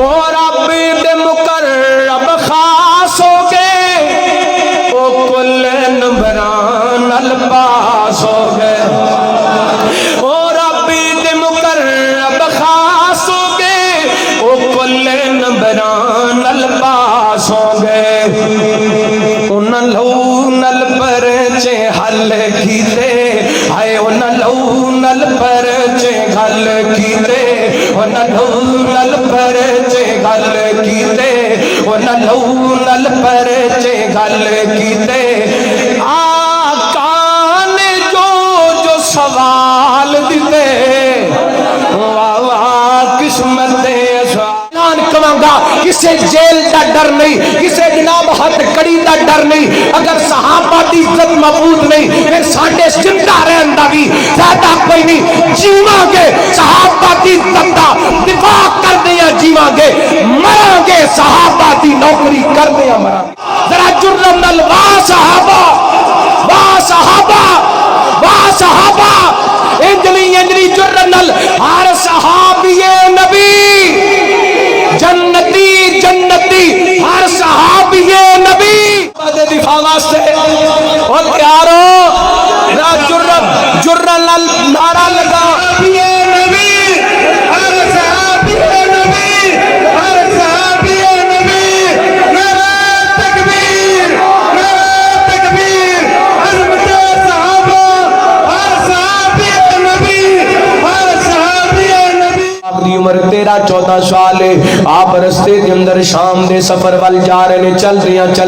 اور رب دے مقرب خاص ہو گئے او کل نمبران الپاس ہو گئے اور رب دے مقرب خاص ہو گئے او کل نمبران الپاس ہو گئے انہاں لو نل پرچے حل کیتے آئے انہاں لو نل پرچے حل کیتے انہاں لو نل پرچے حل کیتے انہاں لو نل پرچے حل کیتے آقا نے جو سوال دیتے واہ واہ قسمت کسے جیل دا ڈر نہیں کسے جناب ہاتھ کڑی دا ڈر نہیں اگر صحابہ دی عزت محفوظ نہیں پھر ساڈے زندہ رہن دا بھی فائدہ کوئی نہیں جیواں گے صحابہ دی عزت دا دفاع کر دیا جیواں گے مراں گے صحابہ دی نوکری کر دیا مراں ذرا جرم نال واہ صحابہ واہ صحابہ واہ صحابہ انجلی جرم نال ہر صحابی نبی جنتی جنتی ہر صحابی نبی دفاع واسطے اور پیارو جرن نعرہ لگا یہ نبی ہر صحابی نبی ہر صحابی نبی نعرہ تکبیر عظمت صحابہ ہر صحابی نبی ہر صحابی نبی دی عمر 13-14 سال ہے آپ رستے دے اندر شام دے سفر وال جا رہے نے چل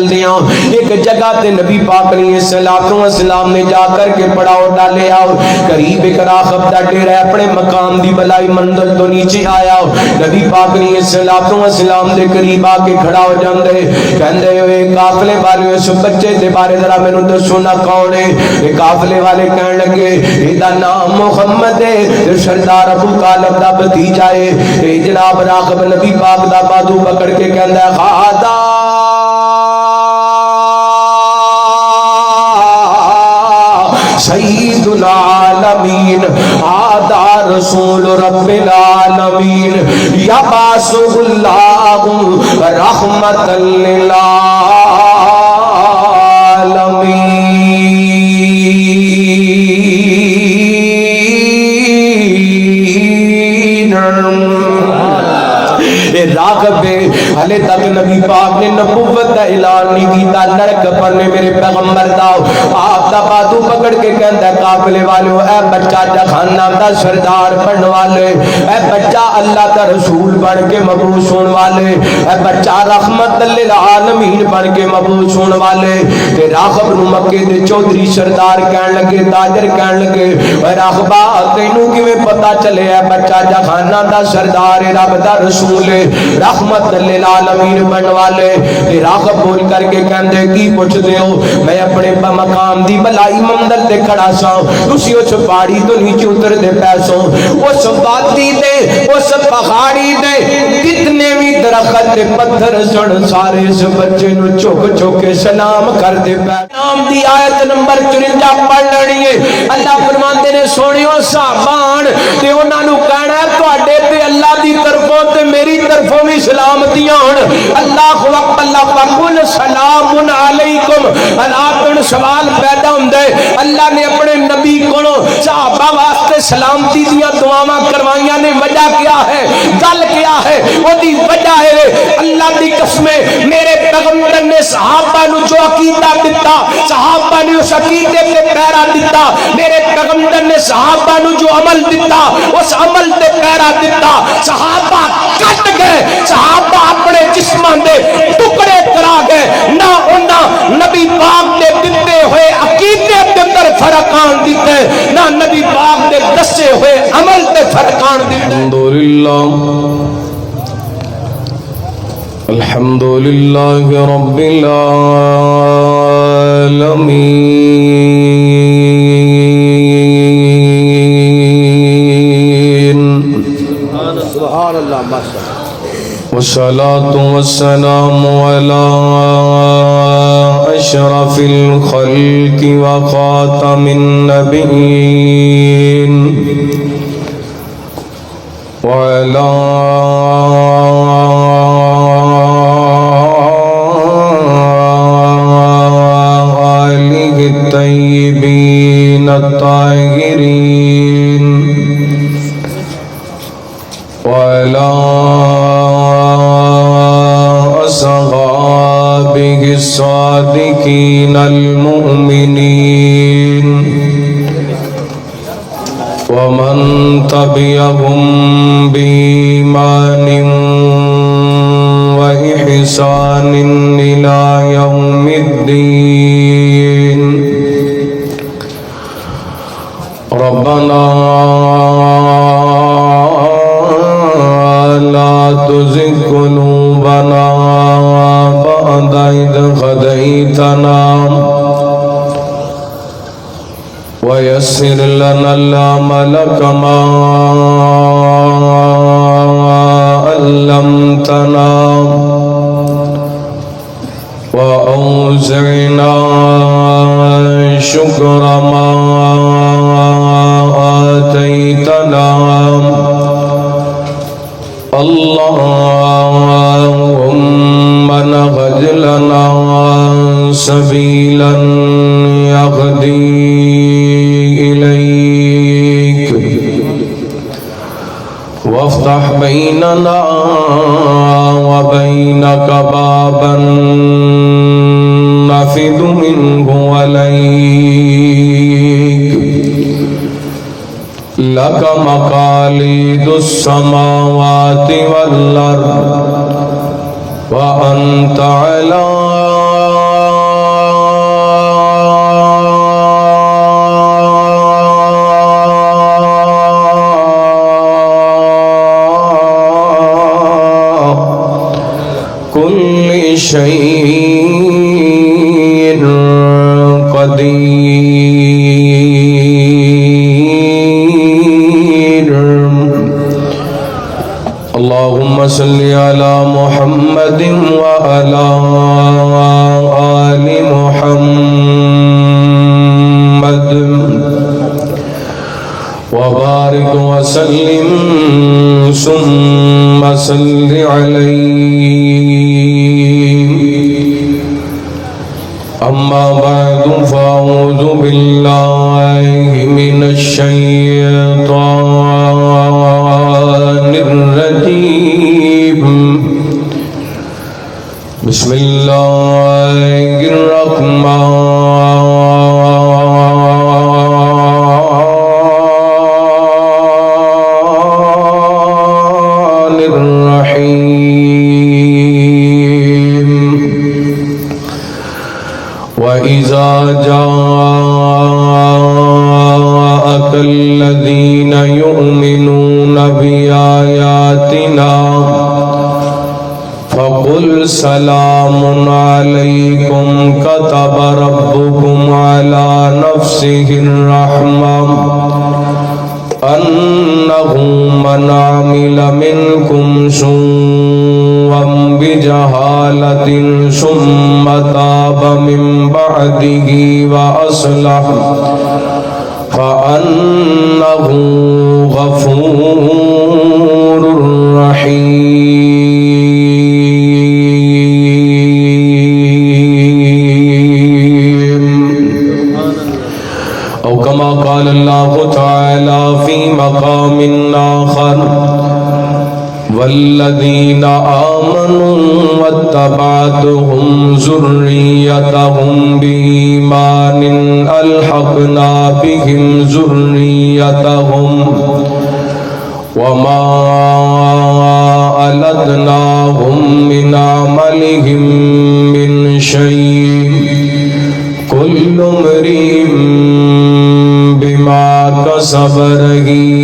دیاں ایک جگہ تے نبی پاک علیہ السلام نے جا کر کے پڑاؤ ڈالے آؤ قریب ایک راغب دا ڈیرا اپنے مقام دی بلائی منزل تو نیچے آیا نبی پاک علیہ السلام دے قریب آ کے کھڑا ہو جاندے کہندے ہوئے قافلے والے اس بچے دے بارے ذرا مینوں دسو نا کون ہے یہ قافلے والے کہن لگے ایدا نام محمد ہے سردار ابو طالب دا بھتیجا ہے اے جناب راغب نبی پاک دا بازو پکڑ کے کہندا ہے خادا سید العالمین آدھا رسول رب العالمین یبعث اللہ رحمت للعالمین راغب حلے تک نبی پاک نے نبوت دا اعلان نہیں کیتا لڑک پڑنے میرے پیغمبر دا آپ دا بازو پکڑ کے کہندا ہے قافلے والو اے بچہ جہنم دا سردار بننے والے اے بچہ اللہ دا رسول بن کے مبعوث ہونے والے اے بچہ رحمت للعالمین بن کے مبعوث ہونے والے تے راغب نو مکے دے چودھری سردار کہن لگے تاجر کہن لگے اے راغبا تینوں کیویں پتہ چلے اے بچہ جہنم دا سردار رب دا رسول ہے رحمت للعالمین بن والے راغب بول کر کے کہندے کی پوچھ دے ہو میں اپنے مقام دی بلائی مندر تے کھڑا سا تسی اس پہاڑی تو نیچے اتر دے پیسوں اس وادی دے اس پہاڑی دے کتنے بھی درخت تے پتھر سن سارے اس بچے نو چوک کے سلام کر دے پے نام دی آیت نمبر 54 پڑھ لینی ہے اللہ فرماندے نے سونیو صاحبان تے انہاں نو کہنا ہے تواڈے تے اللہ دی طرفوں تے میری طرفوں بھی سلامتیاں اللہ وقت اللہ فقل سلام علیکم اللہ سوال پیدا ہوندے اللہ نے اپنے نبی کو صحابہ واسطے سلامتی دیاں دعاواں کروائیاں نے وجہ کیا ہے گل کیا ہے وہ دی وجہ ہے اللہ دی قسم میرے پیغمبر نے صحابہ نو جو عقیدہ دیتا صحابہ نے اس عقیدے پہ پیرا دیتا میرے پیغمبر نے صحابہ نو جو عمل دیتا اس عمل تے پیرا دیتا صحابہ کٹ گئے صحابہ اپنے جسمان دے ٹکڑے کرا گئے نہ انہاں نبی پاک دے دیتے ہوئے عقیدے دے اندر فرقان دیتے نہ نبی پاک دے دسے ہوئے عمل دے فرقان دیتے الحمدللہ رب سبحان اللہ ماشاء والصلاة والسلام على أشرف الخلق وخاتم النبيين وعلى وأصحابه الصادقين المؤمنين ومن تبعهم بإيمان وإحسان إلى يوم الدين ربنا لا تزغ قلوبنا بعد إذ هديتنا ويسر لنا العمل كما علمتنا وأوزعنا شكر ما آتيتنا اللهم نهج لنا سبيلا يهدي إليك وافتح بيننا وبينك بابا نفد منه وليك لك مقاليد السماوات والأرض وأنت على كل شيء قدير اللهم صل على محمد وعلى آل محمد وبارك وسلم ثم صل عليه أما بعد فأعوذ بالله من الشيطان الرجيم بسم الله الرحمن الرحيم وإذا جاءك الذين يؤمنون بآياتنا فقل سلام عليكم كتب ربكم على نفسه الرحمة أنه من عمل منكم سوءا بجهالة ثم تاب من بعده وأصلح فأنه غفور رحيم أو كما قال الله تعالى في مقام آخر والذين آمنوا واتبعتهم ذريتهم بإيمان ألحقنا بهم ذريتهم وما ألتناهم من عملهم من شيء كل امرئ بما كسب رهين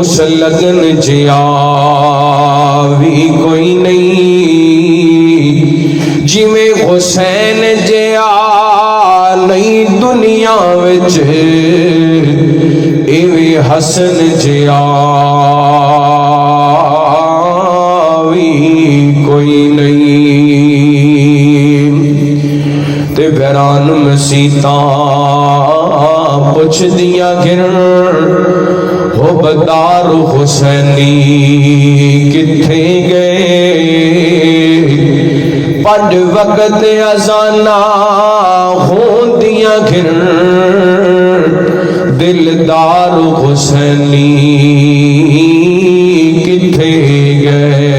اس لگن جیا بھی کوئی نہیں جی میں حسین جیا نہیں دنیا وچ ایویں حسن جیا بھی کوئی نہیں تے بہران مسیتاں پوچھ دیاں گرن ہو بدار حسینی کتھے گئے پنج وقت اذاناں ہوندیاں گھرن دلدار حسینی کتھے گئے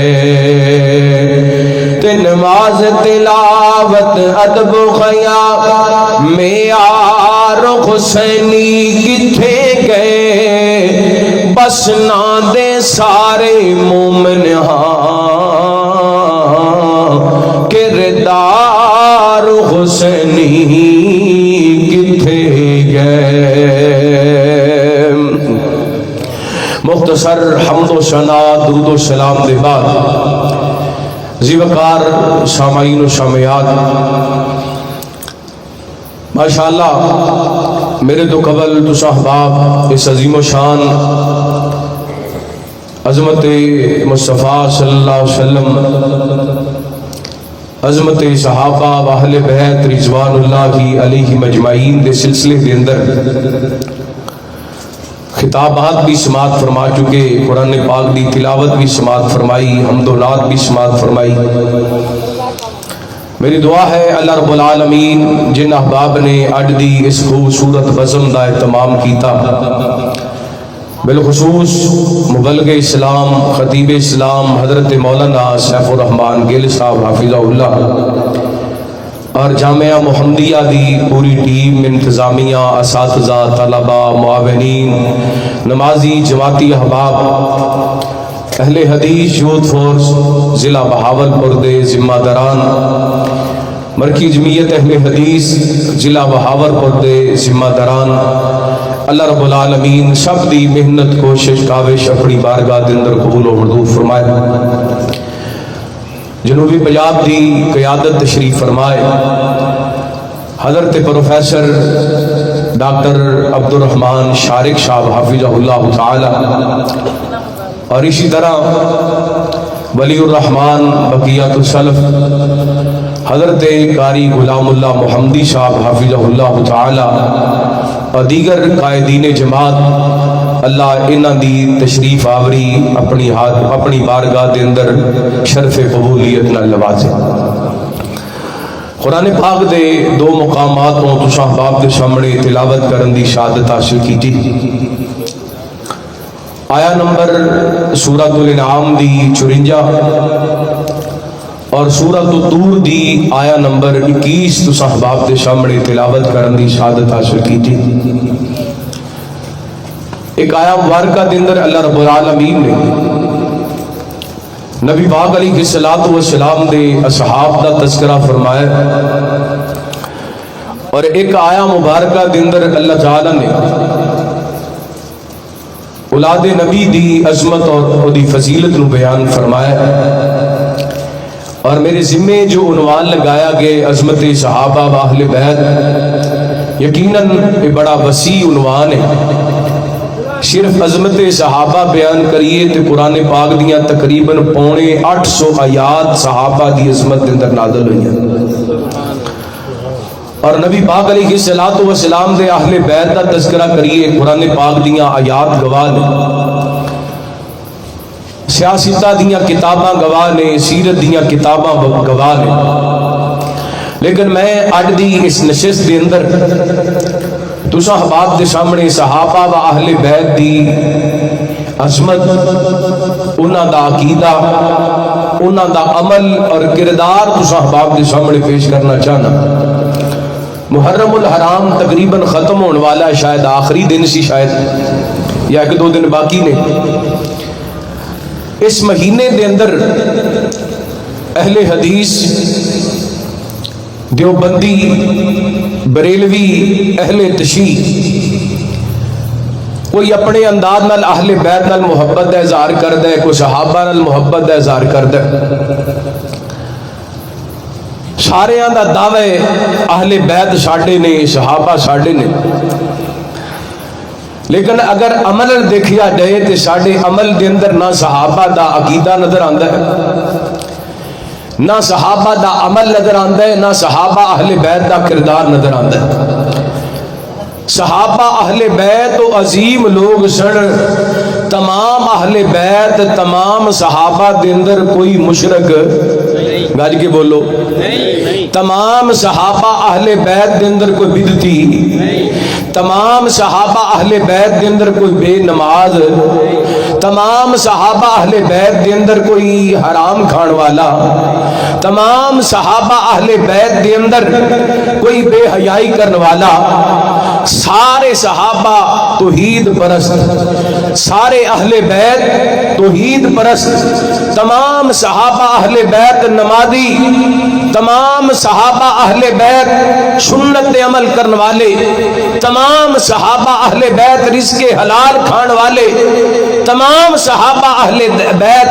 تے نماز تلاوت ادب و حیا معیار حسینی کتھے گئے بس نہ دے سارے مومن ہاں کردار حسینی کتھے گئے مختصر حمد و ثنا درود و سلام دے بعد زیوکار سامعین و سامعات ماشاءاللہ میرے تو قبل تو صحباب اس عظیم و شان عظمت مصطفیٰ صلی اللہ علیہ وسلم عظمت صحابہ و اہل بیت رضوان اللہ علیہ مجمعین دے سلسلے دے اندر خطابات بھی سماعت فرما چکے قرآن پاک دی تلاوت بھی سماعت فرمائی حمد و نعت بھی سماعت فرمائی میری دعا ہے اللہ رب العالمین جن احباب نے اڈ دی اس خوبصورت بزم دا اہتمام کیتا بالخصوص مبلغ اسلام خطیب اسلام حضرت مولانا سیف الرحمان گل صاحب حافظہ اللہ اور جامعہ محمدیہ دی پوری ٹیم انتظامیہ اساتذہ طلبہ معاونین نمازی جماعتی احباب اہل حدیث یوتھ فورس ضلع بہاولپور دے ذمہ داران مرکزی جمعیت اہل حدیث ضلع بہاولپور دے ذمہ داران اللہ رب العالمین سب دی محنت کوشش کاوش اپنی بارگاہ دے اندر قبول و مردود فرمائے جنوبی پنجاب دی قیادت تشریف فرمائے حضرت پروفیسر ڈاکٹر عبد الرحمن شارق صاحب حافظہ اللہ تعالی اور اسی طرح ولی الرحمن بقیت السلف حضرت قاری غلام اللہ محمدی صاحب حافظہ اللہ تعالی اور دیگر قائدین جماعت اللہ انہاں دی تشریف آوری اپنی بارگاہ دے اندر شرف قبولیت نہ نوازے قرآن پاک دے دو مقامات کو تساں باپ دے سامنے تلاوت کرن دی شہادت حاصل کیتی آیا نمبر سورۃ الانعام دی 54 اور سورۃ الطور دی آیا نمبر 21 تساں باپ دے سامنے تلاوت کرن دی شہادت حاصل کیتی ایک آیا مبارکہ دے اندر اللہ رب العالمین نے نبی پاک علیہ الصلوۃ والسلام دے اصحاب دا تذکرہ فرمایا اور ایک آیا مبارکہ دے اندر اللہ تعالی نے اولاد نبی دی عظمت اور دی فضیلت نو بیان فرمایا اور میرے ذمے جو عنوان لگایا گئے عظمت صحابہ و اہل بیت یقیناً یہ بڑا وسیع عنوان ہے صرف عظمت صحابہ بیان کریے تو قرآن پاک دیاں تقریباً 850 آیات صحابہ دی عظمت اندر نازل ہوئی ہیں اور نبی پاک علیہ الصلوۃ والسلام دے اہل بیت دا تذکرہ کریے قرآن پاک دیاں آیات گواہ نے سیاستہ دیاں کتاباں گواہ نے سیرت دیاں کتاباں گواہ نے لیکن میں اج دی اس نشست دے اندر تساں احباب دے سامنے صحابہ و اہل بیت دی عظمت انہاں دا عقیدہ انہاں دا عمل اور کردار تساں احباب دے سامنے پیش کرنا چاہنا محرم الحرام تقریباً ختم ہونے والا ہے شاید آخری دن سی شاید یا 1-2 دن باقی نے اس مہینے دے اندر اہل حدیث دیوبندی بریلوی اہل تشیع کوئی اپنے انداز نال اہل بیت نال محبت دا اظہار کردا ہے، کوئی صحابہ نال محبت دا اظہار کردا ہے۔ ساریاں دا دعوی اہل بیت ساڈے نے، صحابہ ساڈے نے، لیکن اگر عمل دیکھیا جائے تو ساڈے عمل دے اندر نہ صحابہ دا عقیدہ نظر آندا ہے، نہ صحابہ دا عمل نظر آندا ہے، نہ صحابہ اہل بیت دا کردار نظر آندا ہے۔ صحابہ اہل بیت و عظیم لوگ سن، تمام اہل بیت تمام صحابہ دے اندر کوئی مشرک گج کے بولو، تمام صحابہ اہل بیت دے اندر کوئی بدعتی، تمام صحابہ اہل بیت دے اندر کوئی بے نماز، تمام صحابہ اہل بیت دے اندر کوئی حرام کھان والا، تمام صحابہ اہل بیت دے اندر کوئی بے حیائی کرنے والا، سارے صحابہ توحید پرست، سارے اہل بیت توحید پرست، تمام صحابہ اہل بیت نمازی، تمام صحابہ اہل بیت سنت عمل کرنے والے، تمام صحابہ اہل بیت رزق حلال کھان والے، تمام صحابہ اہل بیت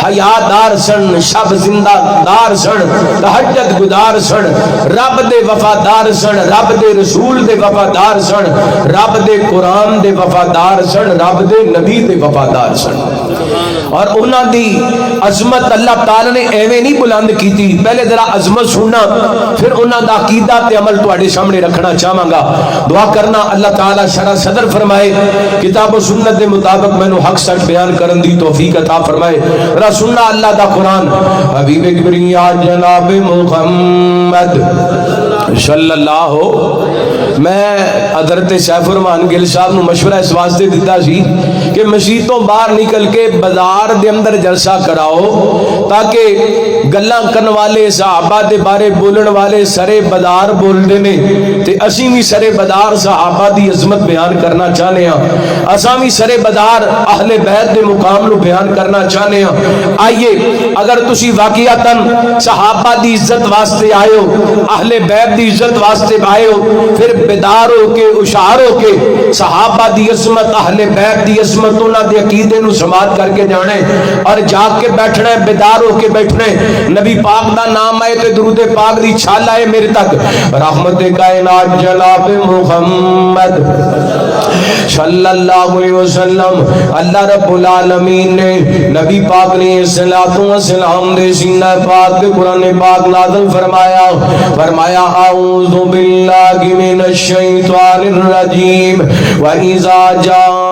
حیا دار سن، شب زندہ دار سن، تہجد گزار سن، رب دے وفادار سن، رب دے رسول دے وفادار سن، رب دے قرآن دے وفادار سن، رب دے نبی دے وفادار سن۔ اور انہاں دی عظمت اللہ تعالی نے ایویں نہیں بلند کیتی، پہلے ذرا عظمت سننا پھر انہاں دا عقیدہ تے عمل تواڈے سامنے رکھنا چاہواں گا۔ دعا کرنا اللہ تعالی شرح صدر فرمائے، کتاب و سنت دے مطابق مینوں حق سچ بیان کرن دی توفیق عطا فرمائے۔ ذرا سننا اللہ دا قرآن، حبیب کبریا جناب محمد صلی اللہ، میں حضرت سیف الرحمان گل صاحب نو مشورہ اس واسطے دیتا سی کہ مسجدوں باہر نکل کے بازار دے اندر جلسہ کراؤ تاکہ گلاں کرن والے صحابہ دے بارے بولن والے سرے بازار بولدے نے تے اسی بھی سرے بازار صحابہ دی عظمت بیان کرنا چاہنے ہاں، اساں بھی سرے بازار اہل بیت دے مقام نو بیان کرنا چاہنے ہاں۔ آئیے اگر تسی واقعتاً صحابہ دی عزت واسطے آئے ہو، اہل بیت دی عزت واسطے آئے ہو، پھر بیدار ہو کے اشعار ہو کے صحابہ دی عظمت اہل بیت دی عظمت انہاں دے عقیدے نو سماعت کر کے جانے اور جاگ کے بیٹھنا ہے، بیدار ہو کے بیٹھنا ہے۔ نبی پاک دا نام آئے تو درود پاک دی چھال آئے میرے تک، رحمت کائنات جناب محمد صلی اللہ علیہ وسلم۔ اللہ رب العالمین نے نبی پاک نے صلاۃ و سلام دے سینہ پاک دے قرآن پاک نازل فرمایا، فرمایا اعوذ باللہ من الشیطان الرجیم وَإِذَا جَاءَكَ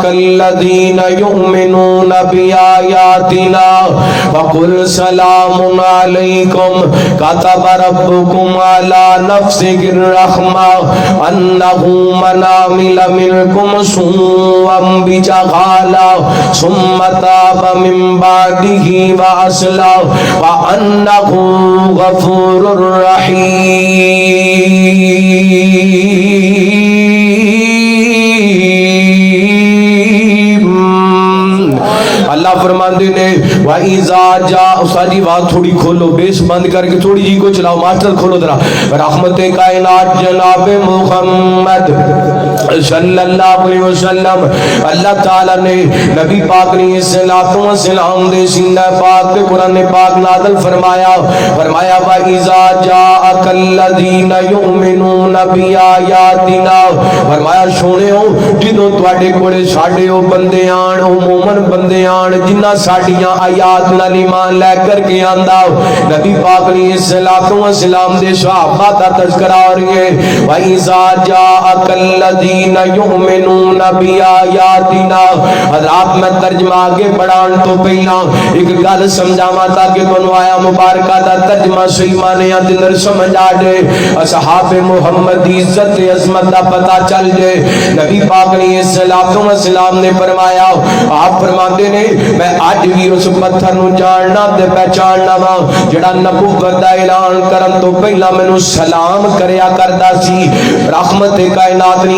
الَّذِينَ يُؤْمِنُونَ بِآيَاتِنَا فَقُلْ سَلَامٌ عَلَيْكُمْ كَتَبَ رَبُّكُمْ عَلَى نَفْسِهِ الرَّحْمَةَ أَنَّهُ مَنْ عَمِلَ مِنْكُمْ سُوءًا بِجَهَالَةٍ ثُمَّ تَابَ مِنْ بَعْدِهِ وَأَصْلَحَ فَأَنَّهُ غَفُورٌ رَحِيمٌ۔ اللہ فرماندے نے وَإِذَا جَاءَ، ساری بات تھوڑی کھولو، بیس بند کر کے تھوڑی جی کو چلاؤ، ماسٹر کھولو ذرا، رحمت کائنات جناب محمد صلی اللہ علیہ وسلم۔ اللہ تعالیٰ نے نبی پاک نے صلاۃ و سلام دے سینہ پاک دے قرآن پاک نازل فرمایا، فرمایا وَإِذَا جَاءَكَ الَّذِينَ يُؤْمِنُونَ بِآيَاتِنَا، فرمایا سونےو جدوں تواڈے کولے ساڈے او بندے آن، او مومن بندے آن جنہ ساڈیاں آیات نال ایمان لے کر کے آندا، نبی پاک نے صلاۃ و سلام دے صحابہ دا تذکرہ ہو رہی ہے۔ وَإِذَا جَاءَكَ الَّذِينَ يُؤْمِنُونَ بِآيَاتِنَا، حضرات میں ترجمہ آگے بڑھان تو پہلا ایک گل سمجھاواں تاکہ تانوں آیا مبارکہ دا ترجمہ صحیح معنی اندر سمجھ آ جائے، اصحاب محمد دی عزت عظمت دا پتہ چل جائے۔ نبی پاک نے صلاۃ و سلام نے فرمایا، آپ فرماندے نے میں اج بھی اس پتھر نو جاننا تے پہچاننا وا جڑا نبوت دا اعلان کرن تو پہلا مینوں سلام کریا کردا سی۔ رحمت کائنات نے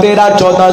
13-14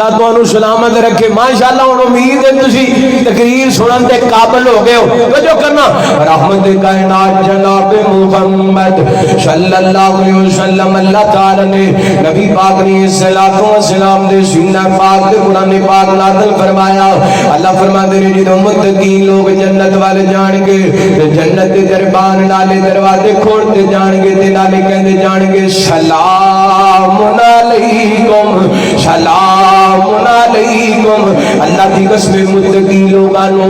اللہ تانوں سلامت رکھے ماشاءاللہ ہن امید ہے تسی تقریر سنن دے قابل ہو گئے ہو توجہ کرنا رحمت کائنات جناب محمد صلی اللہ علیہ وسلم اللہ تعالی نے نبی پاک نے صلوات و سلام دے سینہ پاک دے قرآن پاک نازل فرمایا اللہ فرماتے ہیں جدوں متقین لوگ جنت والے جان گے جنت دے دربان نالے دروازے کھولتے جان گے تے نالے کہندے جان گے سلام علیکم سلام علیکم اللہ دی قسم متقی لوگاں نو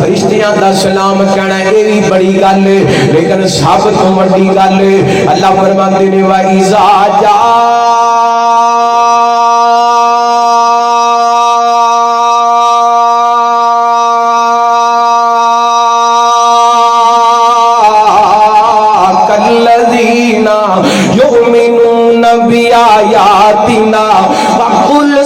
فرشتیاں دا سلام کہنا اے بھی بڑی گل ہے لیکن سب تو بڑی گل ہے اللہ فرماتے نے وا اذا جا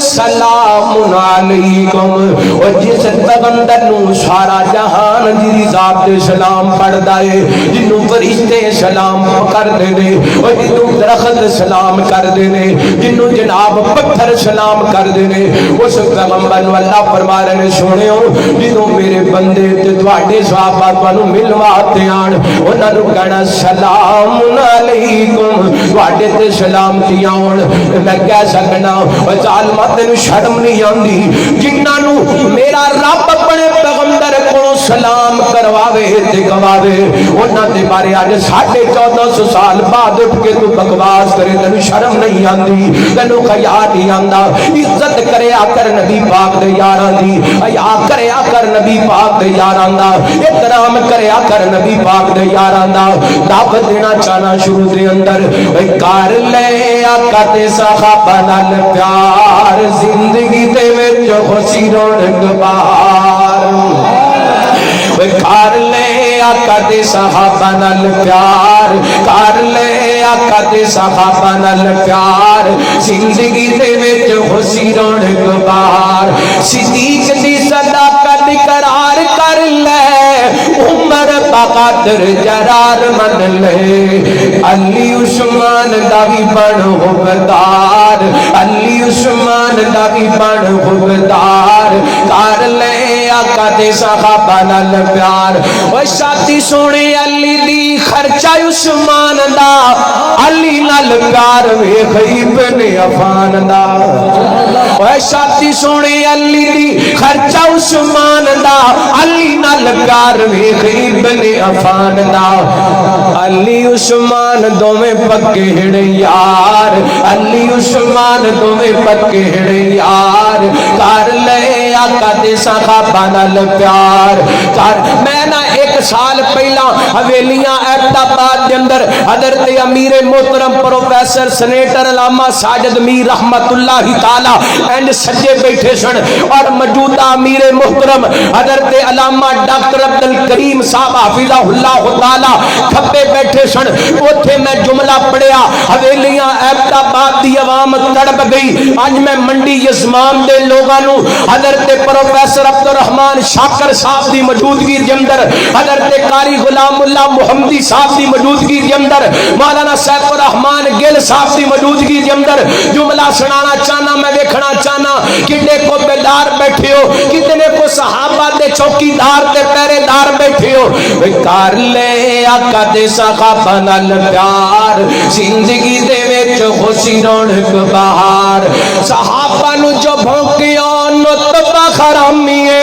سلام علیکم اور جس پیغمبر نو سارا جہان جی ذات سلام پڑھدا ہے جنوں فرشتے سلام کردے نے اور جنوں درخت سلام کردے نے جنوں جناب پتھر سلام کردے نے اس پیغمبر نو اللہ فرما رہے نے سنیو جنوں میرے بندے تے تواڈے صحابہ تانوں ملواتے آن انہاں نو کہنا سلام علیکم تواڈے تے سلامتیاں ہون میں کہہ سکنا او ظالماں تینوں شرم نہیں آندی جنہاں نو میرا رب اپنے پیغمبر کو سلام کرواوے تے گواوے انہاں دے بارے اج 1450 سال بعد اٹھ کے تو بکواس کرے تینوں شرم نہیں آندی تینوں خیال نہیں آندا عزت کرے کر نبی پاک دے یاراں دی حیا کرے کر نبی پاک دے یاراں دا احترام کرے کر نبی پاک دے یاراں دا دعوت دینا چاہنا شروع دے اندر کر لے آقا تے صحابہ نال پیار زندگی دے وچ خوشی رونق بہار کر لے آقا تے صحابہ نال پیار کر لے آقا تے صحابہ نال پیار زندگی دے وچ خوشی رونق بہار صدیق دی صداقت قرار کر لے عمر بقدر جرار من لے علی عثمان دا بھی بن حبدار علی عثمان دا بھی بن حبدار کر لے آقا تے صحابہ نال پیار او شادی سونے علی دی خرچہ عثمان دا علی نال پیار ویکھ ابن عفان دا او شادی سونے علی دی خرچہ عثمان دا علی نال پیار ویکھ ابن عفان دا علی عثمان دوویں پکے ہن یار علی عثمان دوویں پکے ہن یار کر لے آقا تے صحابہ نال پیار کر میں نہ ایک سال پہلا حویلیاں ایبٹ آباد کے اندر حضرت امیر محترم پروفیسر سینیٹر علامہ ساجد میر رحمت اللہ تعالی اینڈ سجے بیٹھے سن اور موجودہ امیر محترم حضرت علامہ ڈاکٹر عبدالکریم صاحب حفظہ اللہ تعالی کھبے بیٹھے سن اوتھے میں جملہ پڑھیا حویلیاں ایبٹ آباد دی عوام تڑپ گئی اج میں منڈی یزمان دے لوگاں نو حضرت پروفیسر عبدالرحمان شاکر صاحب دی موجودگی دے اندر حضرت قاری غلام اللہ محمدی صاحب دی موجودگی دے اندر مولانا سیف الرحمان گل صاحب دی موجودگی دے اندر جملہ سنانا چاہنا میں دیکھنا چاہنا کتنے کو بیدار بیٹھے ہو کتنے کو صحابہ دے چوکی دار تے پہرے دار بیٹھے ہو کر لے آقا تے صحابہ نال پیار زندگی دے وچ خوشی رونق بہار صحابہ نو جو بھونکیاں نطبہ خرامیے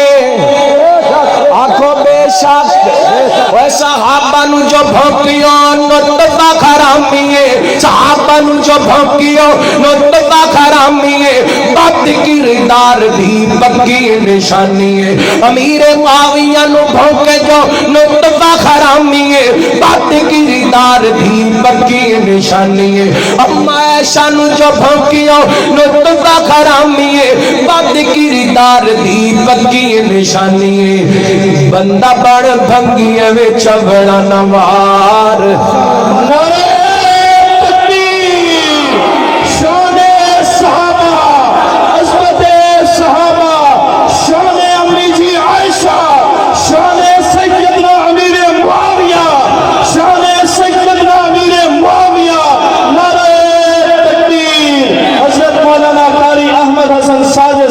آنکھوں بے شک وہ صحابہ نو جو بھونکیاں نطبہ خرامیے صحابہ نو جو بھونکیاں نطبہ خرامیے بد کردار دی پکی نشانیے امیر معاویہ نو بھونکے جو نطبہ خرامیے بد کردار دی پکی نشانیے اما عائشہ نو جو بھونکیاں نطبہ خرامیے بد کردار دی پکی نشانیے بندہ بڑ بھنگیے وچ بڑا نوار ساجد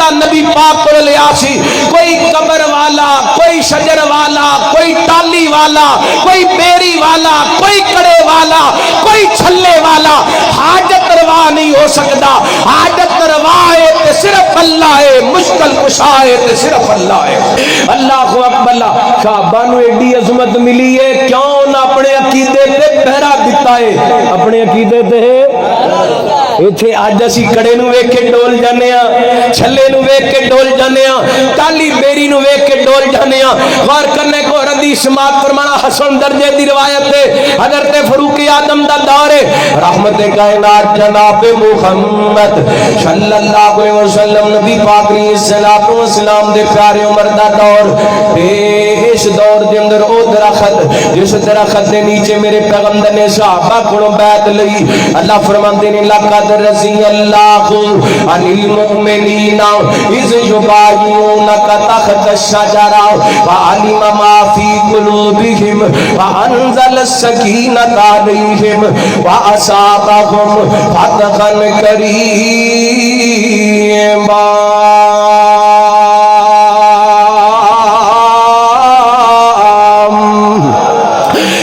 جڑا نبی پاک کو لیا سی، کوئی قبر والا، کوئی شجر والا، کوئی ٹالی والا، کوئی بیری والا، کوئی کڑے والا، کوئی چھلے والا حاجت روا نہیں ہو سکتا. حاجت روا ہے تے صرف اللہ ہے، مشکل کشا ہے تے صرف اللہ ہے. اللہ اکبر. صحابہ نو ایڈی عظمت ملی ہے کیوں نہ اپنے عقیدے تے پہرا دیتا ہے. اپنے عقیدے تے ایتھے اج اسی کڑے نو ویکھ کے ڈول جانے ہاں، چھلے نو ویکھ کے ڈول جانے ہاں، ٹالی بیری نو ویکھ کے ڈول جانے ہاں. غور کرنے کو حدیث سماعت فرمانا حسن درجے دی روایت ہے. حضرت فاروق اعظم دا دور ہے، رحمت کائنات جناب محمد صلی اللہ علیہ وسلم نبی پاک علیہ الصلوۃ والسلام دے پیارے عمر دا دور. اس دور دے اندر او درخت جس درخت دے نیچے میرے پیغمبر نے صحابہ کو بیعت لئی. اللہ فرماندے نے لقد رضی اللہ عن المؤمنین اذ یبایعونک تحت الشجرہ وعلم ما فی قلوبہم وانزل السکینۃ علیہم واصابہم فتحا قریبا.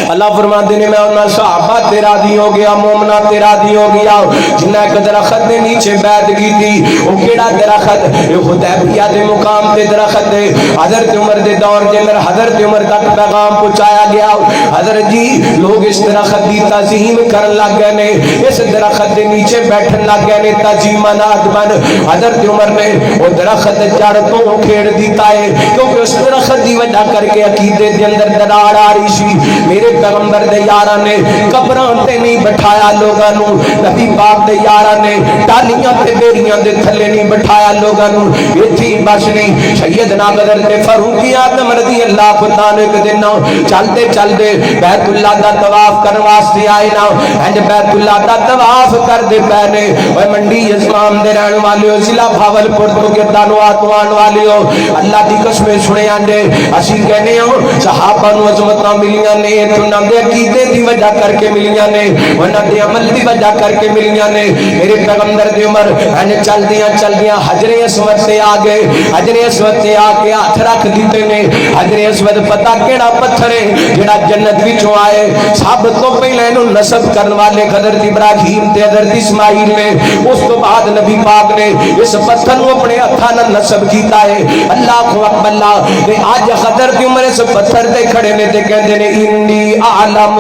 اللہ فرماتے ہیں میں انہاں صحابہ تے راضی ہو گیا، مومنہ تے راضی ہو گیا جنہاں ایک درخت دے نیچے بیعت کی تھی. وہ کیڑا درخت؟ حدیبیہ دے مقام تے درخت ہے. حضرت عمر دے دور دے اندر حضرت عمر تک پیغام پہنچایا گیا. حضرت جی لوگ اس درخت دی تعظیم کرن لگ گئے نے، اس درخت دے نیچے بیٹھن لگ گئے نے تعظیمانات بن. حضرت عمر نے وہ درخت جڑ تو کھیڑ دیتا ہے کیونکہ اس درخت دی وجہ کر کے عقیدے دے اندر دراڑ آ رہی سی. میرے پیغمبر دے یاراں نے قبراں تے نہیں بٹھایا لوگاں نو، نبی پاک دے یاراں نے ٹالیاں تے بیریاں دے تھلے نہیں بٹھایا لوگاں نو. ایتھی بس نہیں، سیدنا حضرت فاروق اعظم رضی اللہ عنہ ایک دن چلتے چلتے بیت اللہ دا طواف کرن واسطے آئے نا. اینج بیت اللہ دا طواف کردے پے نے. اوے منڈی اسلام دے رہن والےو، ضلع بھاولپور تو گردانو آتوان والےو، اللہ دی قسم سنے آنڈے اسی کہنے ہوں صحابہ نو عظمتاں ملیاں نے انہاں دے عقیدے دی وجہ کر کے ملیاں نے، انہاں دے عمل دی وجہ کر کے ملیاں نے. میرے پیغمبر دی عمر ہن چلدیاں چلدیاں حجر اسود تے آ گئے. حجر اسود تے آ کے ہاتھ رکھ دیتے نے. حجر اسود پتہ کیڑا پتھر ہے جڑا جنت وچوں آئے. سب تو پہلے اینو نسب کرن والے حضرت ابراہیم تے حضرت اسماعیل نے. اس تو بعد نبی پاک نے اس پتھر نو اپنے ہتھاں نال نسب کیتا ہے. اللہ اکبر. تے اج حضرت عمر اس پتھر تے کھڑے نے تے کہندے نے انی اعلم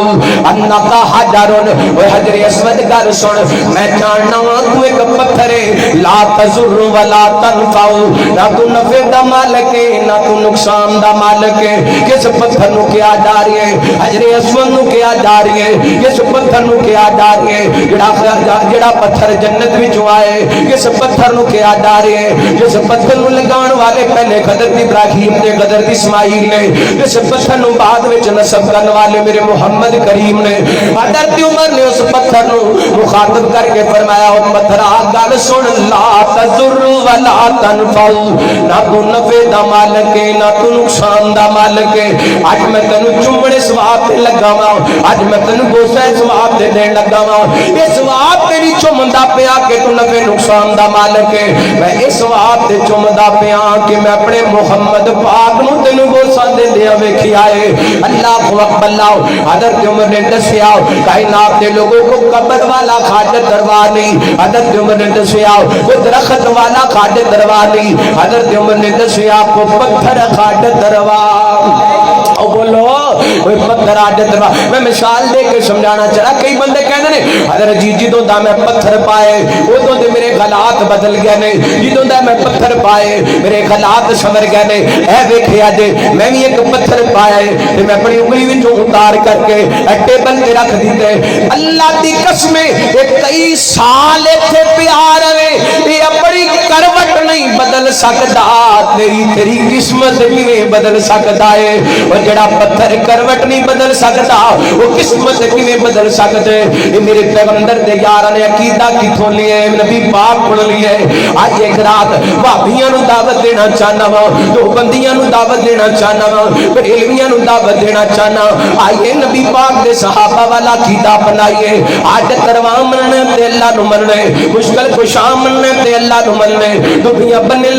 انک حجر. او حجر اسود گل سن، میں جاننا وا تو ایک پتھر ہے، لا تضر ولا تنفع، نہ تو نفع دا مالک ہے نہ تو نقصان دا مالک ہے. کس پتھر نو کیا جا رہی ہے؟ حجر اسود نو کیا جا رہی ہے؟ کس پتھر نو کیا جا رہی ہے جڑا پتھر جنت وچوں آئے؟ کس پتھر نو کیا جا رہی ہے؟ جس پتھر نو لگان والے پہلے حضرت ابراہیم تے حضرت اسماعیل نے، جس پتھر نو بعد وچ نسب کرنے والے میرے محمد کریم نے. حضرت عمر نے اس پتھر نو مخاطب کر کے فرمایا او پتھر گل سن، لا تضر ولا تنفع، نہ تو نفع دا مالک ہے نہ تو نقصان دا مالک ہے. اج میں تینوں چومڑے ثواب تے لگا وا، اج میں تینوں بوسے ثواب تے دین لگا وا. یہ ثواب تیری چومدا پیا کہ تو نفع نقصان دا مالک ہے. میں اس ثواب تے چومدا پیا کہ میں اپنے محمد پاک نو تینوں بوسا دیندے ویکھیا ہے. اللہ اکبر. حضرت عمر نے دسیا کائنات کے لوگوں کو قبر والا حاجت روا نہیں. حضرت عمر نے دسیا وہ درخت والا حاجت روا نہیں. حضرت عمر نے دسیا کو پتھر حاجت روا. او بولو کوئی پتھر حاجت روا. میں مثال دے کے سمجھانا چاہا. کئی بندے کہتے ہیں حضرت جی جدوں دا میں پتھر پائے ادوں دے میرے حالات بدل گئے نے، جدوں دا میں پتھر پائے میرے حالات سمر گئے نے. اے ویکھیا جے میں بھی ایک پتھر پایا ہے تے میں اپنی انگلی وچوں اتار کر کے ٹیبل تے رکھ دیتے. اللہ دی قسم ایک کئی سال ایتھے پیا رہے، یہ اپنی کروٹ نہیں بدل سکدا. تیری قسمت کیویں بدل سکدا ہے؟ اور جڑا پتھر کروٹ نہیں بدل سکدا وہ قسمت کیویں بدل سکدا ہے؟ یہ میرے پیغمبر دے یاراں نے عقیدہ کتھوں لیا ہے؟ نبی پاک کول لیا ہے. اج ایک رات بھابیاں نو دعوت دینا چاہنا وا، دو بندیاں نو دعوت دینا چاہنا وا، بریلویاں نو دعوت دینا چاہنا. آئیے نبی پاک دے صحابہ والا عقیدہ اپنائیے. حاجت روا مننے تے اللہ نو مننے، مشکل کشا مننے تے اللہ نو مننے، دنیا بننے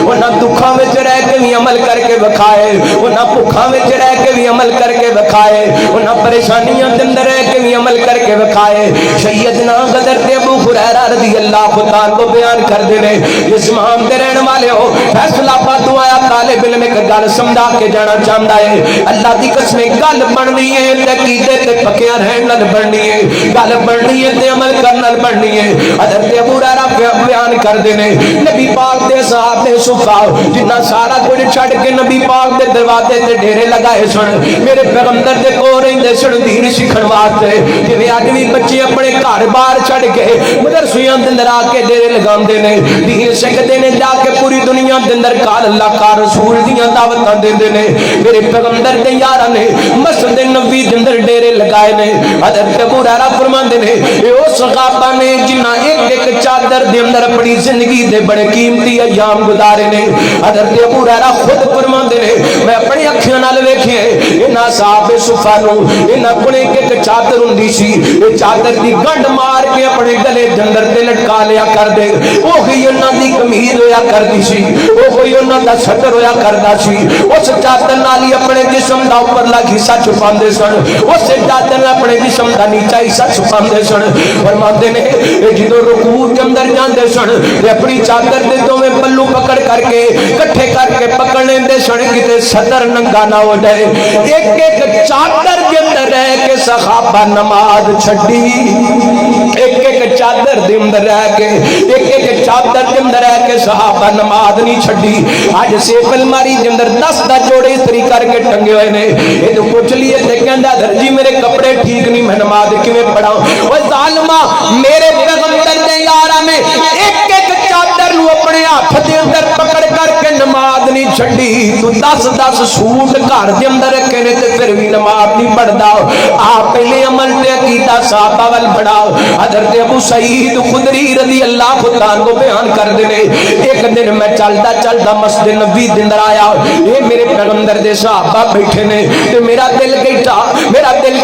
انہاں دکھاں وچ رہ کے بھی عمل کر کے بکھائے انہاں بھکھاں وچ رہ کے بھی عمل کر کے بکھائے انہاں پریشانیاں دے اندر رہ کے بھی عمل کر کے بکھائے سیدنا حضرت ابو ہریرہ رضی اللہ تعالیٰ کو بیان کر دے نے اس مہام دے رہن والے ہو فیصلہ بادو آیا طالب علم ایک گل سمجھا کے جانا چاہتا ہے اللہ دی قسم گل بننی ہے عقیدے تے پکیا رہن نال بننی ہے گل بننی ہے تے عمل کرن نال بننی ہے حضرت ابو ہریرہ بیان کر دے نے نبی پاک دے صحابہ صفا جنہ سارا کچھ چھڈ کے نبی پاک دے دروازے تے ڈیرے لگائے سن میرے پیغمبر دے کول رہندے سن دین سیکھن واسطے جویں اج وی بچے اپنے گھر بار چھڈ کے مدرسیاں دے اندر آ کے ڈیرے لگاندے نے دین سکھدے نے جا کے پوری دنیا دے اندر قال اللہ کا رسول دیاں دعوتاں دیندے نے میرے پیغمبر دے یاراں نے مسجد نبوی دے اندر ڈیرے لگائے نے حضرت ابو ہریرہ فرماندے نے اے او صحابہ نے جنہاں ایک ایک چادر دے اندر اپنی زندگی دے بڑے قیمتی ایام گزارے نے حضرت ابو ہریرہ خود فرماندے نے میں اپنی اکھیاں نال ویکھے انہاں صحابہ صفا نو انہاں کول ایک چادر ہوندی سی اے چادر دی گنڈ مار کے اپنے گلے دے اندر تے لٹکا لیا کر دے اوہی انہاں دی قمیض ہویا کردی سی اوہی انہاں دا سطر ہویا کردا سی اس چادر نال ہی اپنے جسم دا اوپرلا حصہ چھپاندے سن اس چادر نال اپنے جسم دا نیچا حصہ چھپاندے سن فرماندے نے جدوں رکوع دے اندر جاندے سن تے اپنی چادر دے دوویں پلو پکڑ کر کے اکٹھے کر کے پکڑ لیندے سن کتے صدر ننگا نہ ہو جائے ایک ایک چادر دے اندر رہ کے صحابہ نماز چھڈی ایک ایک چادر دے اندر رہ کے ایک ایک چادر دے اندر رہ کے صحابہ نماز نہیں چھڈی اج سیف الماری دے اندر 10 دا جوڑے استری کر کے ٹنگے ہوئے نے اے تو پوچھ لیے تے کہندا درجی میرے کپڑے ٹھیک نہیں میں نماز کیویں پڑھاں اوے ظالما میرے پیغمبر دے یاراں نے ایک ایک چادر نو اپنے ہاتھ دے اندر پکڑ کر کے نماز نہیں چھڈی تو 10 سوٹ گھر دے اندر رکھے نے تے پھر بھی نماز نہیں پڑھدا آپ پہلے عمل تے عقیدہ صحابہ ول بڑھاؤ حضرت ابو سعید خدری رضی اللہ تعالیٰ کو بیان کر دے نے ایک دن میں چلدا چلدا مسجد نبوی دے اندر آیا اے میرے پیغمبر دے صحابہ بیٹھے نے تے میرا دل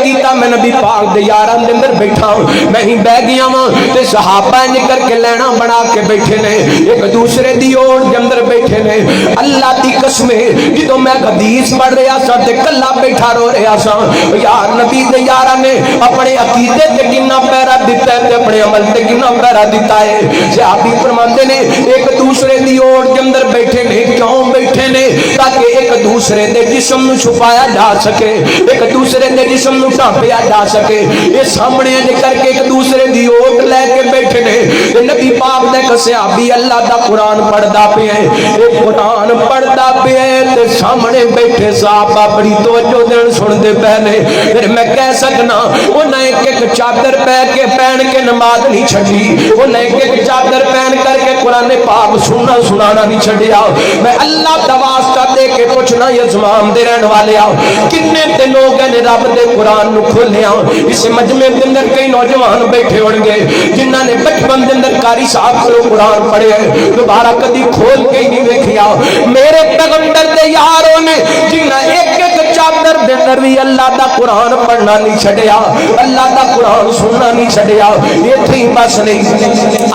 کیتا میں نبی پاک دے یاراں دے اندر بیٹھا میں ہی بیٹھ گیا ہاں تے صحابہ انج کر کے لینا بنا کے بیٹھے نے ایک دوسرے دی اوڑ دے اندر بیٹھے نے اللہ دی قسم جدوں میں حدیث پڑھ رہا سا تے کلا بیٹھا رو رہا سا یار نبی دے یاراں نے اپنے عقیدے تے کنا پیرا دتا ہے تے اپنے عمل تے کنا پیرا دتا ہے صحابی فرماندے نے ایک دوسرے دی اوڑ دے اندر بیٹھے نے کیوں بیٹھے نے تاکہ ایک دوسرے دے جسم نو چھپایا جا سکے ایک دوسرے دے جسم نو ڈھانپیا جا سکے یہ سامنے دے کر کے ایک دوسرے دی اوٹ لے کے بیٹھے نے نبی پاک دے صحابی اللہ دا قرآن پڑھدا پیا ہے اے قرآن پڑھدا پیا ہے تے سامنے بیٹھے صحابہ بڑی توجہ دین سنتے پے نے پھر میں کہہ سکنا انہاں ایک ایک چادر پہن کے نماز نہیں چھڈی انہاں ایک ایک چادر پہن کر کے قرآن پاک سنانا نہیں چھڈیا میں اللہ دا واسطہ دے کے پوچھنا یہ زمام دے رہن والے آؤ کتنے تے لوگ نے رب دے قرآن نو کھولیا اس مجمع دے اندر کئی نوجوان بیٹھے ہون گے جنہاں نے بچپن دے اندر قاری صاحب کو قرآن پڑھے دوبارہ کدی کھول کے ہی نہیں ویکھیا میرے پیغمبر دے یاروں نے جنہاں ایک ایک چادر دے اندر بھی اللہ دا قرآن پڑھنا نہیں چھڈیا اللہ دا قرآن سننا نہیں چھڈیا ایتھے ہی بس نہیں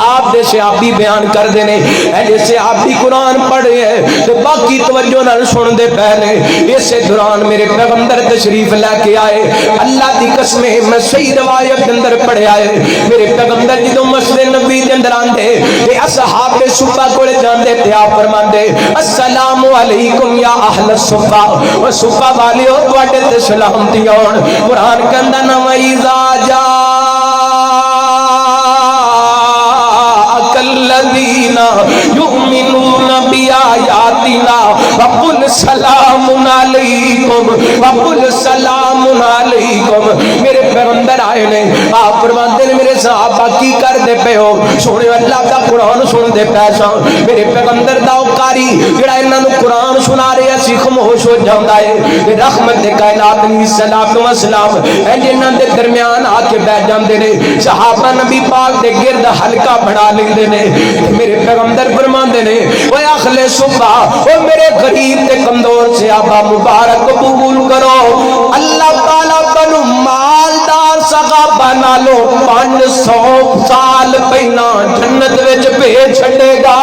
آپ دے صحابی بیان کر دے نے اے صحابی قرآن پڑھے ہیں تے باقی توجہ نال سن دے پے نے اسے دوران میرے پیغمبر تشریف لے کے آئے اللہ دی قسم میں صحیح روایت دے اندر پڑھیا ہے میرے پیغمبر جدوں مسجد نبوی دے اندر آندے تے اصحاب صفا کول جاندے تے آپ فرماندے السلام علیکم یا اہل الصفا او صفا والیو تواڈے تے سلامتی ہون قرآن کہندا نا وَإِذَا جَاءَكَ الَّذِينَ يُؤْمِنُونَ بِآيَاتِنَا وَقُلْ سَلَامٌ عَلَيْكُمْ وَقُلْ سَلَامٌ عَلَيْكُمْ میرے پیغمبر آئے نے آپ فرماندے نے میرے صحابہ کی کر دے پے ہو سونے اللہ دا قرآن سن دے پیسا میرے پیغمبر دا قاری جڑا انہاں نو قرآن سنا رہا سی خاموش ہو جاندا ہے رحمت کائنات علیہ الصلوۃ والسلام اے جنہاں دے درمیان آ کے بیٹھ جاندے نے صحابہ نبی پاک دے گرد حلقہ بنا لیندے نے میرے پیغمبر فرماندے نے اے اہل صفا او میرے غریب تے کمزور صحابہ مبارک قبول کرو اللہ تعالی تانوں مالدار صحابہ نالوں 500 سال پہلا جنت وچ بھیج چھڈے گا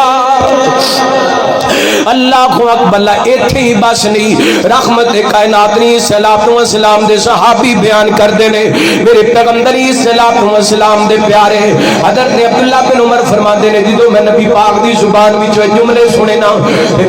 اللہ اکبر ایتھے ہی بس نہیں رحمت کائنات نے صلوات و سلام دے صحابی بیان کردے نے میرے پیغمبر صلوات و سلام دے پیارے حضرت عبداللہ بن عمر فرماندے نے جدوں میں نبی پاک دی زبان وچ جملے سنے نا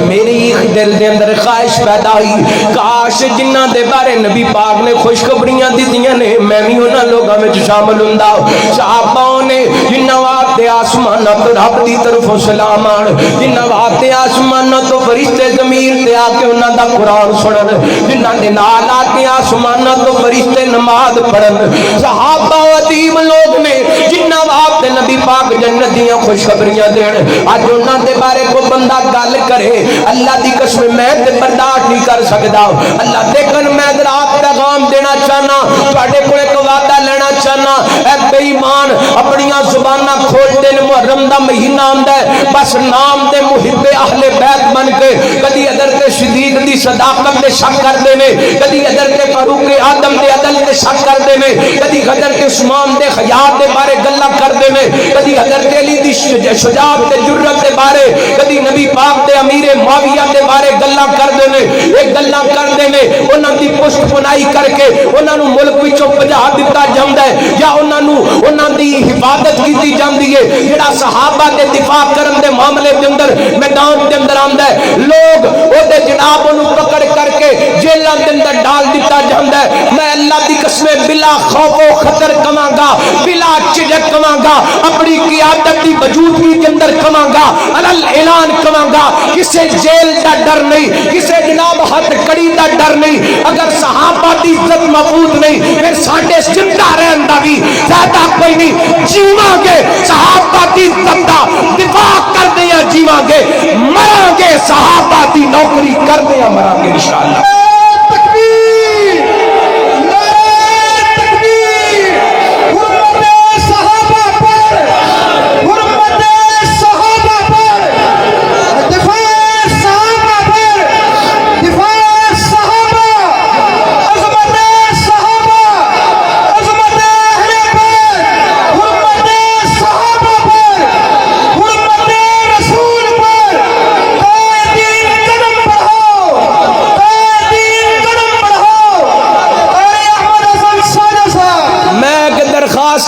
میری دل دے اندر خواہش پیدا ہوئی کاش جنہاں دے بارے نبی پاک نے خوشخبریاں دتیاں نے میں بھی انہاں لوکاں وچ شامل ہوندا صحابہ نے جنہاں واسطے آسماناں تو رب دی طرفوں سلام آن جنہاں واسطے آسماناں تو فرشتے زمین تے آ کے انہاں دا قرآن سنن جنہاں دے نال آ کے آسماناں تو فرشتے نماز پڑھن صحابہ عظیم لوگ نے جنہاں واسطے نبی پاک جنت دیاں خوشخبریاں دین اج انہاں دے بارے کوئی بندہ گل کرے اللہ دی قسم میں تے برداشت نہیں کر سکدا اللہ دیکھن میں رات پیغام دینا چاہنا تواڈے کول ایک وعدہ لینا چاہنا اے بے ایمان اپنیاں زباناں کھول دے محرم دا مہینہ آندا ہے بس نام دے محب اہل بیت بن کے کدی حضرت صدیق دی صداقت تے شک کردے نے کدی حضرت فاروق اعظم دے عدل تے شک کردے نے کدی حضرت عثمان دے خیال دے بارے گلاں کردے نے کدی حضرت علی دی شجاعت تے جرأت دے بارے کدی نبی پاک دے امیر معاویہ دے بارے گلاں کردے نے اے گلاں کردے نے انہاں دی پشت پنائی کر کے انہاں نو ملک وچوں بھجا دتا جاندا ہے یا انہاں دی حفاظت کیتی جاندی ہے جڑا صحابہ دے دفاع کرن دے معاملے دے اندر میدان دے اندر آندا ہے لوگ او دے جناب نو پکڑ کر کے جیلاں دے اندر ڈال دتا جاندا ہے میں اللہ دی قسم بلا خوف و خطر کواں گا بلا جھجک کواں گا اپنی قیادت دی وجودگی کے اندر کواں گا علل اعلان کواں گا کسے جیل دا ڈر نہیں کسے جناب ہتھ کڑی دا ڈر نہیں اگر صحابہ دی عزت محفوظ نہیں پھر ساڈے زندہ رہن دا بھی فائدہ کوئی نہیں جیواں گے صحابہ دی عزت دا دفاع کردے ہاں جیواں گے مراں گے صحابہ دی نوکری کردے ہاں مراں گے انشاءاللہ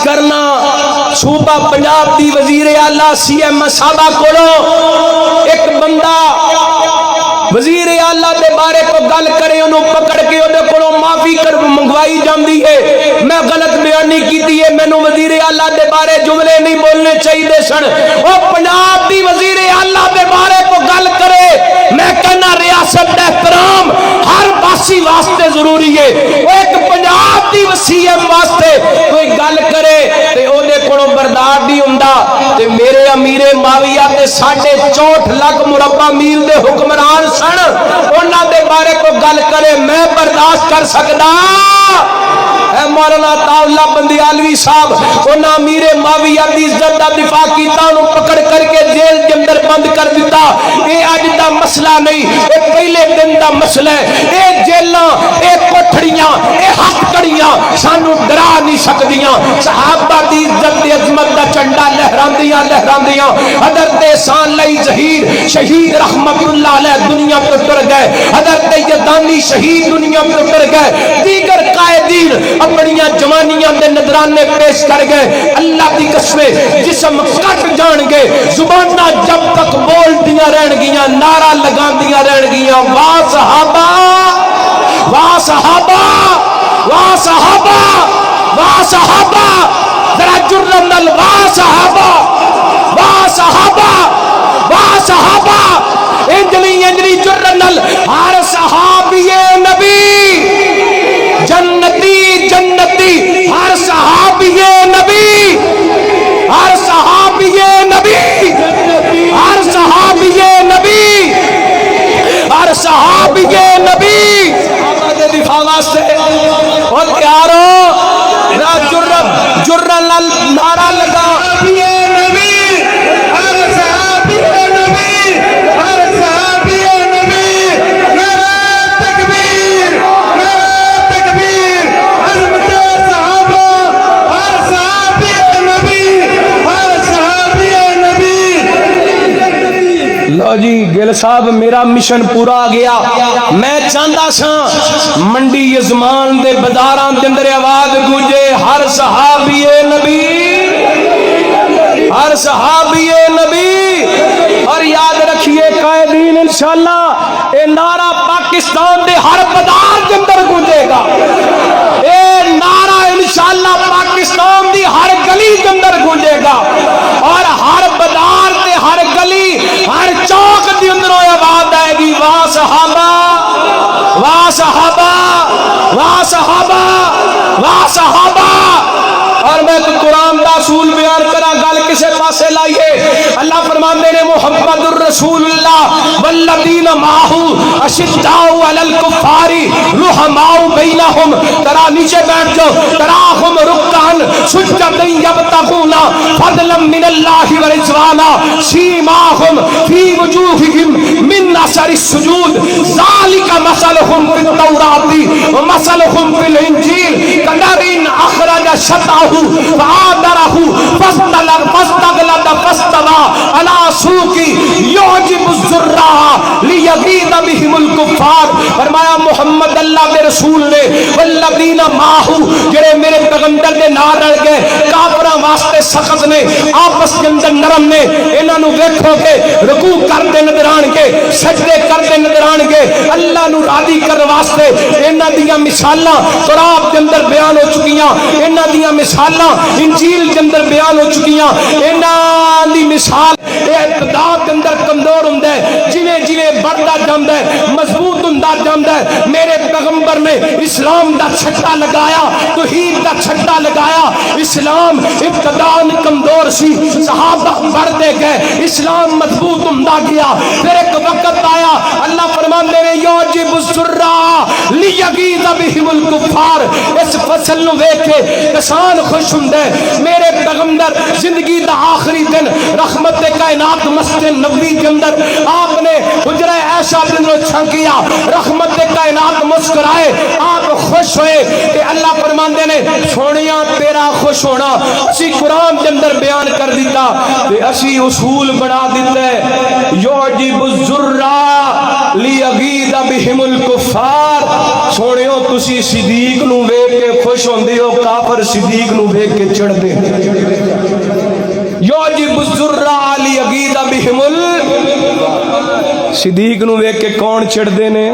کرنا صوبہ پنجاب دی وزیر اعلیٰ سی ایم صاحبہ کولو ایک بندہ وزیر اعلیٰ دے بارے کو گل کرے انہوں پکڑ کے اودے کولو معافی کر منگوائی جاندی ہے میں غلط بیانی کیتی ہے مینوں وزیر اعلیٰ دے بارے جملے نہیں بولنے چاہیے سن او پنجاب دی وزیر اعلیٰ دے بارے کو گل کرے میں کہنا ریاست دا احترام ہر باسی واسطے ضروری ہے وہ ایک پنجاب دی سی ایم واسطے کوئی گل کرے تے اودے کولو برداشت نہیں ہوندا تے میرے امیر معاویہ تے 64 لاکھ مربع میل دے حکمران سن انہاں دے بارے کو گل کرے میں برداشت کر سکدا اے مولانا طاولہ بندیالوی صاحب انہاں امیر معاویہ دی عزت دا دفاع کیتا انہوں پکڑ کر کے جیل کے اندر بند کر دیتا اے اج دا مسئلہ نہیں اے پہلے دن دا مسئلہ ہے اے جیلاں اے کوٹھڑیاں اے ہتھ کڑیاں سانو ڈرا نہیں سکدیاں صحابہ دی عزت دی عظمت دا جھنڈا لہراندیاں حضرت احسان علی ظہیر شہید رحمت اللہ علیہ دنیا پہ اتر گئے حضرت یزدانی شہید دنیا پہ اتر گئے دیگر قائدین اپنیاں جوانیاں دے نذرانے پیش کر گئے اللہ دی قسم جسم کٹ جان گے زباناں جب تک بول دیاں رہن گیاں نعرہ لگان دیاں رہن گیاں واہ صحابہ واہ صحابہ واہ صحابہ واہ صحابہ ذرا جرم نال واہ صحابہ واہ صحابہ واہ صحابہ انجلی جرم نال ہر صحابی نبی جنتی جنتی ہر صحابی نبی ہر صحابی نبی ہر صحابی نبی ہر صحابی نبی صحابہ دے دفاع واسطے اور تیار ہو جرم نال نعرہ لگا گل صاحب میرا مشن پورا گیا میں چاہتا سا منڈی یزمان دے بازاراں دے اندر آواز گونجے ہر صحابی نبی ہر صحابی نبی اور یاد رکھیے قائدین انشاءاللہ اے نعرہ پاکستان دے ہر بازار کے اندر گونجے گا اے نعرہ انشاءاللہ پاکستان دی ہر گلی کے اندر گونجے گا اور ہر بازار تے ہر گلی ہر چوک دے اندر آواز آئے گی واہ صحابہ واہ صحابہ واہ صحابہ واہ صحابہ اور میں تو قرآن دا اصول بیان کرا گل کسے پاسے لائیے اللہ فرماندے نے محمد الرسول اللہ والذین معہ اشداء علی الکفار رحماء بینہم ترا نیچے بیٹھ جاؤ تراہم رکعا سجدا یبتغون فضلا من اللہ ورضوانا سیماہم فی وجوہہم من اثر السجود ذالک مثلہم فی التوراۃ ومثلہم فی الانجیل کزرع اخرج شطأہ فآذره فاستغلظ فاستوى على سوقه يعجب الزراع ليغيظ بهم الكفار فرمایا محمد اللہ کے رسول نے والذین معہ جڑے میرے پیغمبر دے نال رل گئے کافراں واسطے سخت نے آپس کے اندر نرم نے انہاں نو ویکھو گے رکوع کردے نظر آن گے سجدے کردے نظر آن گے اللہ نو راضی کرنے واسطے انہاں دیاں مثالاں تورات دے اندر بیان ہو چکیاں انہاں دیاں مثالاں انجیل کے اندر بیان ہو چکیاں انہاں دی مثال ابتدا کے اندر کمزور ہوندا ہے جویں جویں بڑھدا جاندا ہے مضبوط ہوندا جاندا ہے میرے پیغمبر نے اسلام دا چھٹا لگایا توحید دا چھٹا لگایا اسلام ابتدا کمزور سی صحابہ بڑھتے گئے اسلام مضبوط ہوندا گیا پھر ایک وقت آیا اللہ فرماندے نے یعجب الزراع لیغیظ بهم الکفار اس فصل نو ویکھ کے کسان خوش ہوندے میرے پیغمبر زندگی دا آخری دن رحمت کائنات مسجد نبوی کے اندر آپ نے حجرہ عائشہ کے اندر چھنکیا رحمت کائنات مسکرائے آپ خوش ہوئے کہ اللہ فرماندے نے سونیاں تیرا خوش ہونا اسی قرآن کے اندر بیان کر دیتا کہ اسی اصول بنا دیتے یعجب الزراع لیغیظ بهم الکفار سونیوں تسی صدیق نو ویکھ کے خوش ہوندے ہو کافر صدیق نو ویکھ کے چڑھ دے یعجب الزراع لیغیظ بهم صدیق نو ویکھ کے کون چڑھ دے نے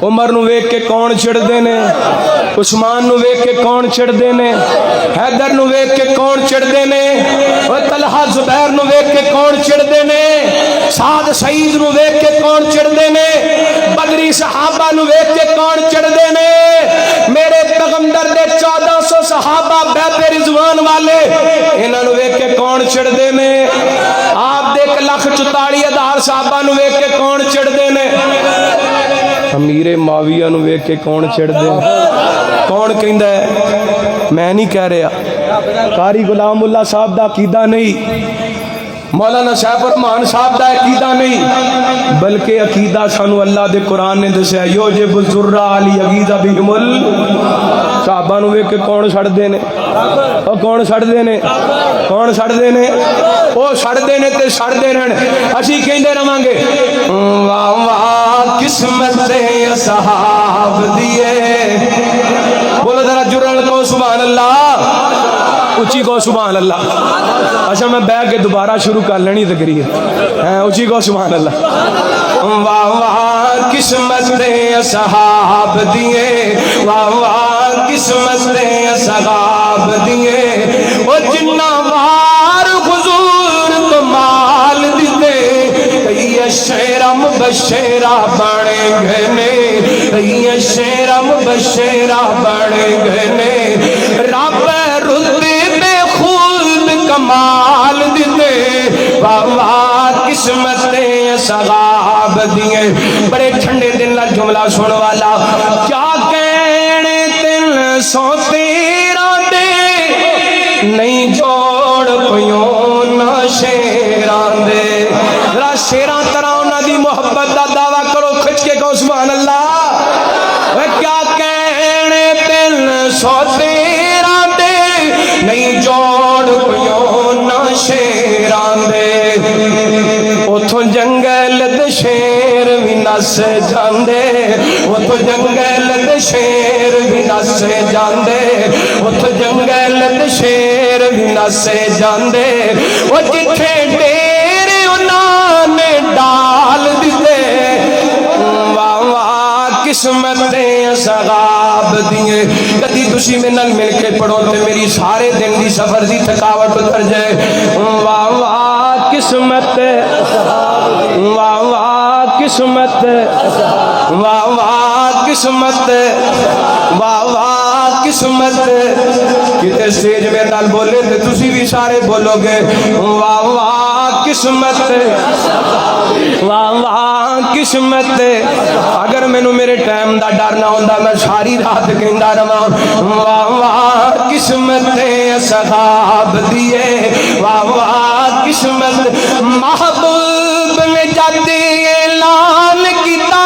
عمر نو ویکھ کے کون چڑھ دے نے عثمان نو ویکھ کے کون چڑھ دے نے حیدر نو ویکھ کے کون چڑھ دے نے اور طلحہ زبیر نو ویکھ کے کون چڑھ دے نے سعد سعید نو ویکھ کے کون چڑھ دے نے بدری صحابہ نو ویکھ کے کون چڑھ دے نے میرے پیغمبر دے 1400 صحابہ بیعت رضوان والے انہاں نو ویکھ کے کون چڑھ دے نے آپ دے 1,44,000 صحابہ نو ویکھ کے کون چڑھ دے نے امیر معاویہ نو ویکھ کے کون چڑھ دے کون کہندا ہے میں نہیں کہہ رہا قاری غلام اللہ صاحب دا عقیدہ نہیں مولانا صاحب رحمان صاحب دا عقیدہ نہیں بلکہ عقیدہ سانو اللہ دے قرآن نے دسیا یعجب الزراع لیغیظ بهم صحابہ نو ویکھ کے کون چھڑ دے نے او کون چھڑ دے نے کون چھڑ دے نے او چھڑ دے نے تے چھڑ دے رہن اسی کہندے رہواں گے واہ واہ قسمت دے اصحاب دیے بولو ذرا جرل کو سبحان اللہ اچھی کو سبحان اللہ اچھا میں بیٹھ کے دوبارہ شروع کر لینی تقریر اچھی کو سبحان اللہ واہ واہ قسمت دے اصحاب دیے واہ واہ قسمت دے اصحاب دیے وہ جنہ وار حضور کمال دیتے کئی شیرہ مبشرہ بڑے گھنے کئی شیرہ مبشرہ بڑے گھنے رب رتبے بے خود کمال دیتے واہ واہ قسمت دے صحاب دیے بڑے ٹھنڈے دن لا جملہ سن والا کیا کہنے دل سو تیرا دے نہیں جوڑ پیوں نہ شیران دے ذرا شیران طرح انہاں دی محبت دا دعویٰ کرو کھچ کے کہو سبحان اللہ کیا کہنے دل سو تیرا دے نہیں جوڑ پیوں نہ شیران دے اتھوں جنگل نس جاندے اتو جنگل تے شیر بھی نس جاندے اتو جنگل تے شیر بھی نس جاندے وہ جتھے ڈیرے انہاں نے ڈال دیتے واہ واہ قسمت سغاب دیے کدی تسی میں نل مل کے پڑھو تے میری سارے دن دی سفر دی تھکاوٹ اتر جائے واہ واہ قسمت واہ واہ قسمت واہ واہ قسمت واہ واہ قسمت کتے سٹیج میں نال بولے تے تسی بھی سارے بولو گے واہ واہ قسمت واہ واہ قسمت اگر مینوں میرے ٹائم دا ڈر نہ ہوندا میں ساری رات کہندا رہاں واہ واہ قسمت اصحاب دیے واہ واہ قسمت محبوب نے جد اعلان کیتا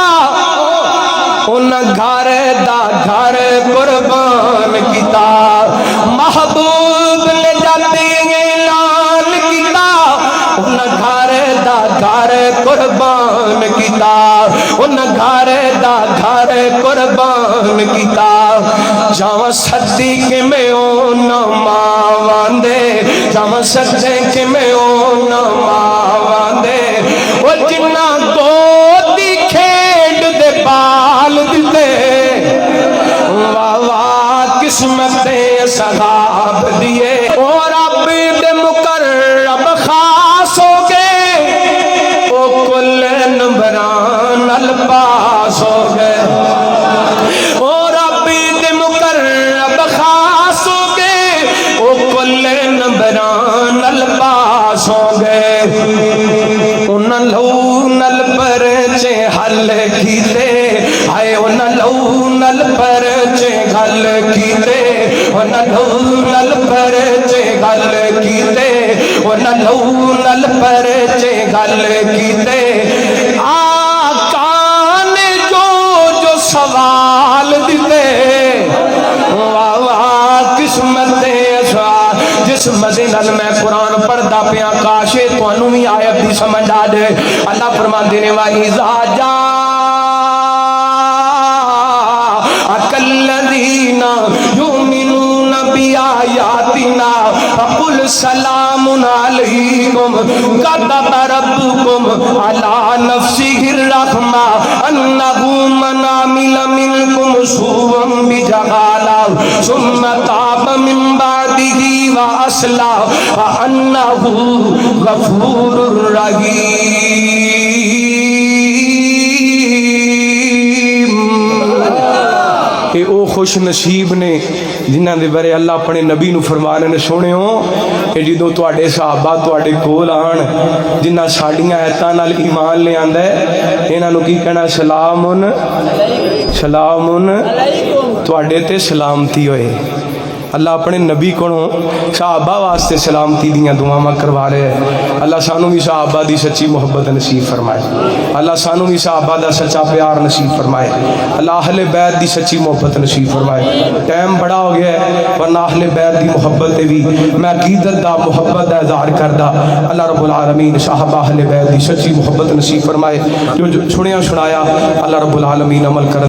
ان گھر دا گھر قربان کیتا محبوب نے جد اعلان کیتا ان گھر دا گھر قربان کیتا ان گھر دا گھر قربان کیتا جاواں سدی کہ میں اونا ماواں دے جاواں سدے کہ میں اونا ماواں دے او جنہ گودی کھیڈ دے بال دتے واہ واہ قسمت صحاب دیے او رب دے مقرب خاص ہو گئے او کل نمبران الپاس ہو گئے او رب دے مقرب خاص ہو گئے او کل نمبران الپاس ہو گئے انہاں لو نل پرچے حل کیتے آئے انہاں لو نل پرچے حل کیتے انہاں لو نل پرچے حل کیتے انہاں لو نل پرچے حل کیتے آقا نے جو سوال دیتے واہ واہ قسمت جس مزے نال میں قرآن پڑھدا پیا کاشے تانوں بھی آیت دی سمجھ آ جائے اللہ فرماندے نے وَإِذَا جَاءَكَ الَّذِينَ يُؤْمِنُونَ بِآيَاتِنَا فَقُلْ سَلَامٌ عَلَيْكُمْ كَتَبَ رَبُّكُمْ عَلَى نَفْسِهِ الرَّحْمَةَ أَنَّهُ مَنْ عَمِلَ مِنكُمْ سُوءًا بِجَهَالَةٍ ثُمَّ تَابَ مِن بَعْدِهِ وَأَصْلَحَ فَأَنَّهُ غَفُورٌ رَحِيمٌ کہ او خوش نصیب نے جنہاں دے بارے اللہ اپنے نبی نو فرمانے نے سنیو کہ جدوں تواڈے صحابہ تواڈے کول آن جنہاں ساڈیاں ایتاں نال ایمان لے آندا ہے انہاں نو کی کہنا سلامن سلامن تواڈے تے سلامتی ہوئے اللہ اپنے نبی کو صحابہ واسطے سلامتی دیاں دعاواں کروا رہے ہیں اللہ سانو بھی صحابہ دی سچی محبت نصیب فرمائے اللہ سانو بھی صحابہ دا سچا پیار نصیب فرمائے اللہ اہل بیت دی سچی محبت نصیب فرمائے ٹائم بڑا ہو گیا ہے ورنہ اہل بیت دی محبت بھی میں عقیدت دا محبت دا اظہار کردہ اللہ رب العالمین صحابہ اہل بیت دی سچی محبت نصیب فرمائے جو سنیا سنایا اللہ رب العالمین عمل کر